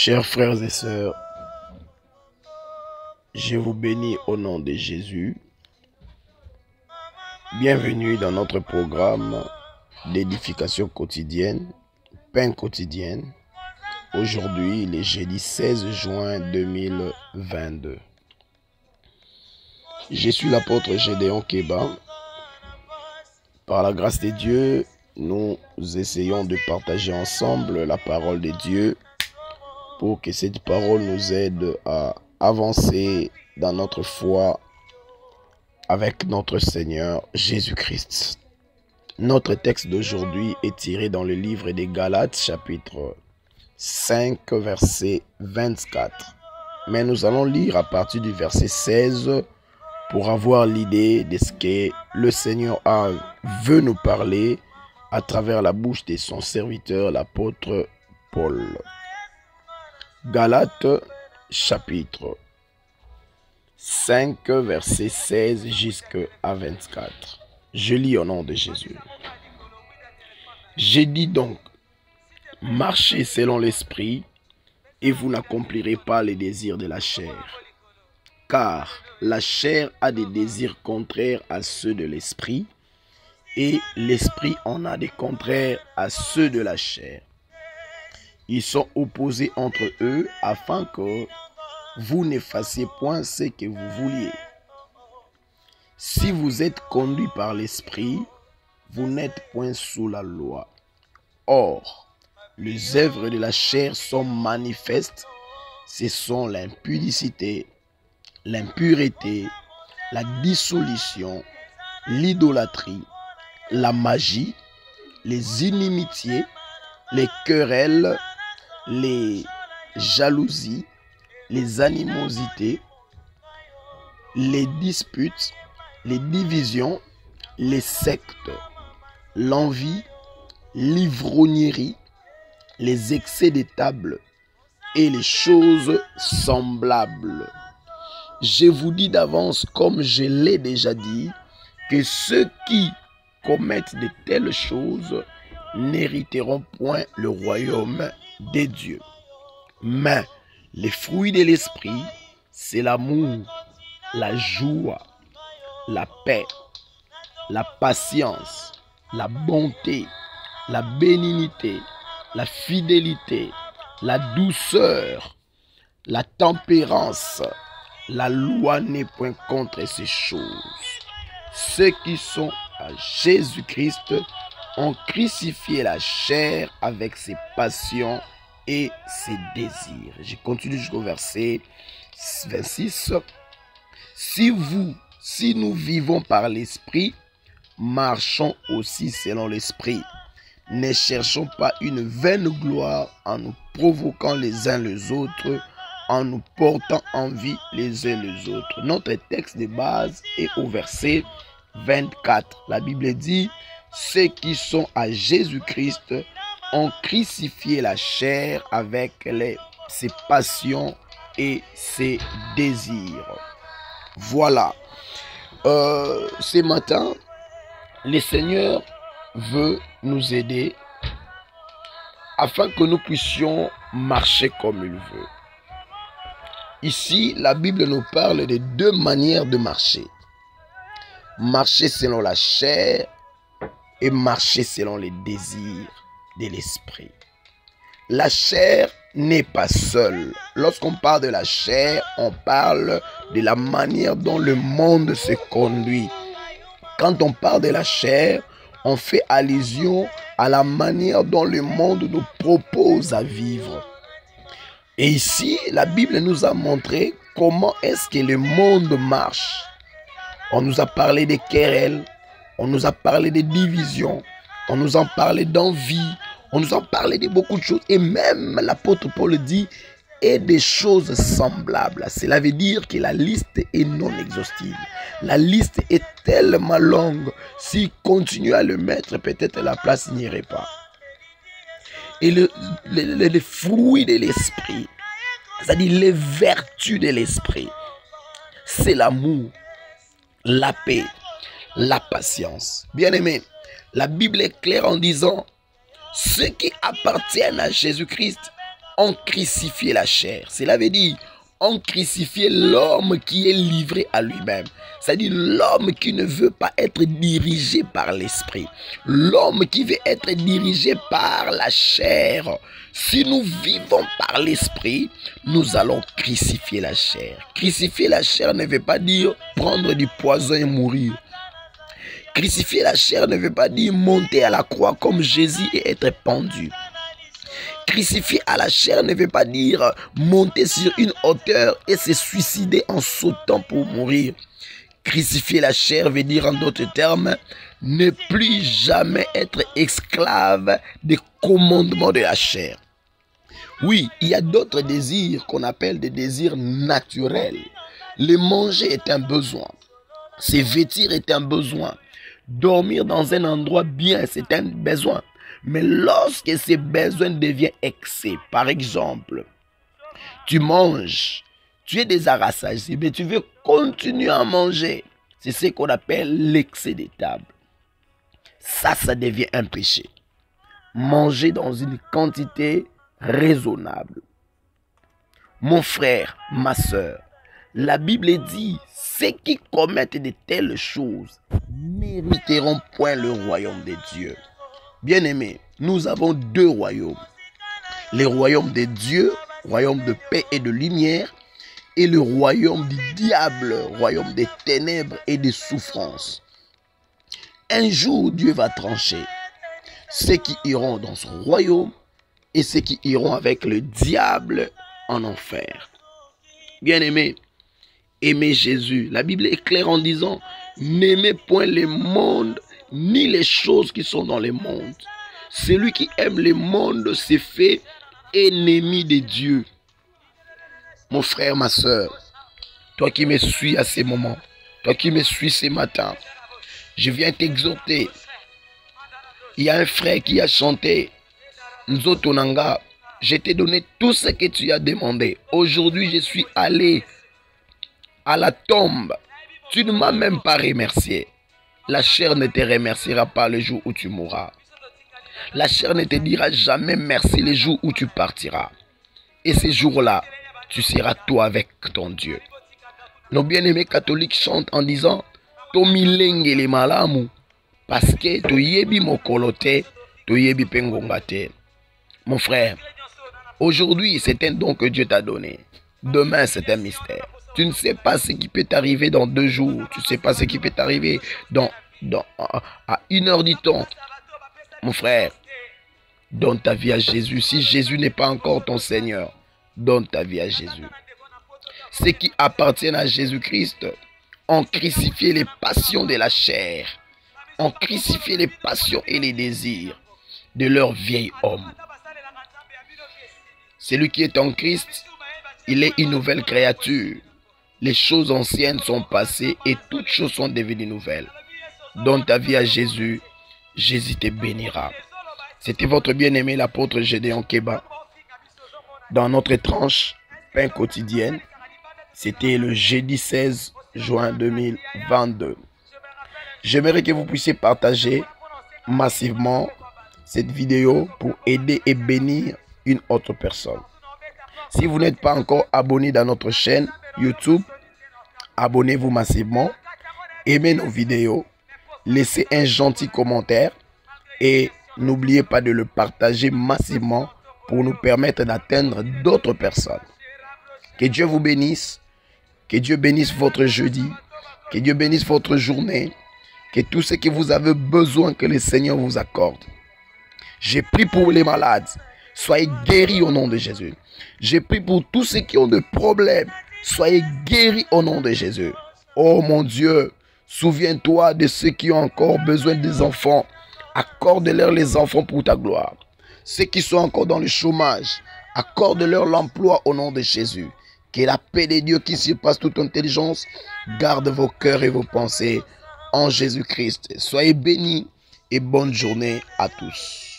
Chers frères et sœurs, je vous bénis au nom de Jésus. Bienvenue dans notre programme d'édification quotidienne, pain quotidienne. Aujourd'hui, le jeudi 16 juin 2022. Je suis l'apôtre Gédéon Keba. Par la grâce de Dieu, nous essayons de partager ensemble la parole de Dieu pour que cette parole nous aide à avancer dans notre foi avec notre Seigneur Jésus-Christ. Notre texte d'aujourd'hui est tiré dans le livre des Galates, chapitre 5, verset 24. Mais nous allons lire à partir du verset 16 pour avoir l'idée de ce que le Seigneur veut nous parler à travers la bouche de son serviteur, l'apôtre Paul. Galates, chapitre 5, verset 16 jusqu'à 24. Je lis au nom de Jésus. J'ai dit donc, marchez selon l'esprit, et vous n'accomplirez pas les désirs de la chair. Car la chair a des désirs contraires à ceux de l'esprit, et l'esprit en a des contraires à ceux de la chair. Ils sont opposés entre eux afin que vous ne fassiez point ce que vous vouliez. Si vous êtes conduits par l'esprit, vous n'êtes point sous la loi. Or, les œuvres de la chair sont manifestes. Ce sont l'impudicité, l'impureté, la dissolution, l'idolâtrie, la magie, les inimitiés, les querelles, les jalousies, les animosités, les disputes, les divisions, les sectes, l'envie, l'ivrognerie, les excès de table et les choses semblables. Je vous dis d'avance, comme je l'ai déjà dit, que ceux qui commettent de telles choses n'hériteront point le royaume des dieux. Mais les fruits de l'esprit, c'est l'amour, la joie, la paix, la patience, la bonté, la bénignité, la fidélité, la douceur, la tempérance. La loi n'est point contre ces choses. Ceux qui sont à Jésus-Christ ont crucifié la chair avec ses passions et ses désirs. Je continue jusqu'au verset 26. Si nous vivons par l'esprit, marchons aussi selon l'esprit. Ne cherchons pas une vaine gloire en nous provoquant les uns les autres, en nous portant envie les uns les autres. Notre texte de base est au verset 24. La Bible dit, ceux qui sont à Jésus-Christ ont crucifié la chair avec ses passions et ses désirs. Voilà. Ce matin, le Seigneur veut nous aider afin que nous puissions marcher comme il veut. Ici, la Bible nous parle de deux manières de marcher. Marcher selon la chair et marcher selon les désirs de l'esprit. La chair n'est pas seule. Lorsqu'on parle de la chair, on parle de la manière dont le monde se conduit. Quand on parle de la chair, on fait allusion à la manière dont le monde nous propose à vivre. Et ici, la Bible nous a montré comment est-ce que le monde marche. On nous a parlé des querelles, on nous a parlé des divisions, on nous a parlé d'envie, on nous a parlé de beaucoup de choses. Et même l'apôtre Paul dit, et des choses semblables. Cela veut dire que la liste est non exhaustive. La liste est tellement longue. S'il continue à le mettre, peut-être la place n'irait pas. Et les fruits de l'esprit, c'est-à-dire les vertus de l'esprit, c'est l'amour, la paix, la patience. Bien-aimés, la Bible est claire en disant, ceux qui appartiennent à Jésus-Christ on crucifiait la chair. Cela veut dire, on crucifiait l'homme qui est livré à lui-même. C'est-à-dire l'homme qui ne veut pas être dirigé par l'esprit. L'homme qui veut être dirigé par la chair. Si nous vivons par l'esprit, nous allons crucifier la chair. Crucifier la chair ne veut pas dire prendre du poison et mourir. Crucifier la chair ne veut pas dire monter à la croix comme Jésus et être pendu. Crucifier à la chair ne veut pas dire monter sur une hauteur et se suicider en sautant pour mourir. Crucifier la chair veut dire en d'autres termes, ne plus jamais être esclave des commandements de la chair. Oui, il y a d'autres désirs qu'on appelle des désirs naturels. Le manger est un besoin. Se vêtir est un besoin. Dormir dans un endroit bien, c'est un besoin. Mais lorsque ces besoins deviennent excès, par exemple, tu manges, tu es déjà rassasié, mais tu veux continuer à manger. C'est ce qu'on appelle l'excès des tables. Ça devient un péché. Manger dans une quantité raisonnable. Mon frère, ma soeur, la Bible dit, ceux qui commettent de telles choses n'hériteront point le royaume de Dieu. Bien-aimés, nous avons deux royaumes. Le royaume de Dieu, royaume de paix et de lumière, et le royaume du diable, royaume des ténèbres et des souffrances. Un jour, Dieu va trancher ceux qui iront dans son royaume et ceux qui iront avec le diable en enfer. Bien-aimés, aimez Jésus. La Bible est claire en disant, n'aimez point le monde ni les choses qui sont dans le monde. Celui qui aime le monde s'est fait ennemi de Dieu. Mon frère, ma soeur, toi qui me suis à ces moments, toi qui me suis ce matin, je viens t'exhorter. Il y a un frère qui a chanté Nzotonanga, je t'ai donné tout ce que tu as demandé. Aujourd'hui, je suis allé à la tombe. Tu ne m'as même pas remercié. La chair ne te remerciera pas le jour où tu mourras. La chair ne te dira jamais merci le jour où tu partiras. Et ce jour-là, tu seras toi avec ton Dieu. Nos bien-aimés catholiques chantent en disant Tomilenge le malamu parce que toyebi mokolote, toyebi pengongate. Mon frère, aujourd'hui c'est un don que Dieu t'a donné. Demain c'est un mystère. Tu ne sais pas ce qui peut t'arriver dans 2 jours. Tu ne sais pas ce qui peut t'arriver à 1 heure du temps. Mon frère, donne ta vie à Jésus. Si Jésus n'est pas encore ton Seigneur, donne ta vie à Jésus. Ceux qui appartiennent à Jésus-Christ ont crucifié les passions de la chair, ont crucifié les passions et les désirs de leur vieil homme. Celui qui est en Christ, il est une nouvelle créature. Les choses anciennes sont passées et toutes choses sont devenues nouvelles. Donne ta vie à Jésus, Jésus te bénira. C'était votre bien-aimé l'apôtre Gédéon Keba. Dans notre tranche pain quotidienne, c'était le jeudi 16 juin 2022. J'aimerais que vous puissiez partager massivement cette vidéo pour aider et bénir une autre personne. Si vous n'êtes pas encore abonné dans notre chaîne YouTube, abonnez-vous massivement, aimez nos vidéos, laissez un gentil commentaire et n'oubliez pas de le partager massivement pour nous permettre d'atteindre d'autres personnes. Que Dieu vous bénisse, que Dieu bénisse votre jeudi, que Dieu bénisse votre journée, que tout ce que vous avez besoin que le Seigneur vous accorde. J'ai prié pour les malades, soyez guéris au nom de Jésus. J'ai prié pour tous ceux qui ont des problèmes, soyez guéris au nom de Jésus. Oh mon Dieu, souviens-toi de ceux qui ont encore besoin des enfants. Accorde-leur les enfants pour ta gloire. Ceux qui sont encore dans le chômage, accorde-leur l'emploi au nom de Jésus. Que la paix de Dieu qui surpasse toute intelligence garde vos cœurs et vos pensées en Jésus-Christ. Soyez bénis et bonne journée à tous.